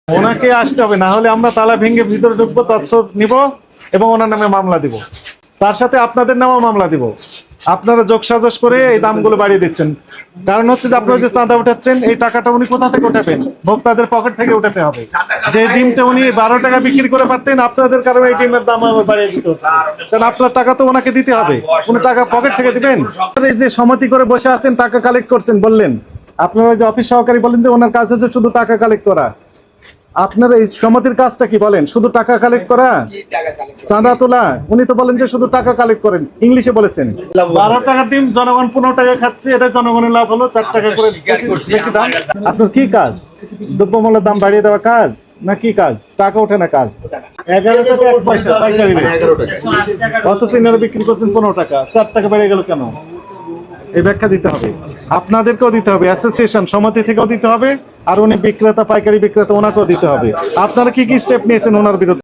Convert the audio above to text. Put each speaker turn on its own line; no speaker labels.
ওনাকে আসতে হবে, না হলে আমরা তালা ভেঙে ভিতরে ঢুকবো, তথ্য নিব এবং ওনার নামে মামলা দিব। তার সাথে আপনাদের নামেও মামলা দিব। আপনারা যোগসাজশ করে এই দামগুলো বাড়িয়ে দিচ্ছেন। কারণ হচ্ছে যে আপনারা যে চাঁদা উঠাচ্ছেন, এই টাকাটা উনি কোথা থেকে উঠাবেন? ভোক্তাদের পকেট থেকে উঠাতে হবে। যে ডিমটা উনি 12 টাকা বিক্রি করে পারতেন, আপনাদের কারণে এই ডিমের দাম আবার বাড়িয়ে দিতে হচ্ছে। কারণ আপনার টাকা তো ওনাকে দিতে হবে, উনি টাকা পকেট থেকে দিবেন। এই যে সমিতি করে বসে আছেন, টাকা কালেক্ট করছেন বললেন, আপনারা যে অফিস সহকারী বলেন যে ওনার কাজ হচ্ছে শুধু টাকা কালেক্ট করা। আপনার এই সমিতির কাজটা কি বলেন? শুধু টাকা কালেক্ট করা, চাঁদা তোলা? উনি তো বলেন যে শুধু টাকা কালেক্ট করেন, ইংলিশে বলেছেন। 12 টাকার ডিম জনগণ 15 টাকা খাচ্ছে, এটা জনগণের লাভ হলো। 4 টাকা করে বেশি দাম। আপনার কি কাজ? দ্রব্যমূল্যের দাম বাড়িয়ে দেওয়া কাজ না কি কাজ? টাকা ওঠে না কাজ। 11 টাকা 1 পয়সা পাইকারি রেট, অথচ ইনারা বিক্রি করতেন 15 টাকা। 4 টাকা বেড়ে গেল কেন? এই ব্যাখ্যা দিতে হবে, আপনাদেরকেও দিতে হবে, অ্যাসোসিয়েশন সমিতি থেকেও দিতে হবে, আর উনি বিক্রেতা, পাইকারি বিক্রেতা, ওনাকেও দিতে হবে। আপনারা কি কি স্টেপ নিয়েছেন ওনার বিরুদ্ধে?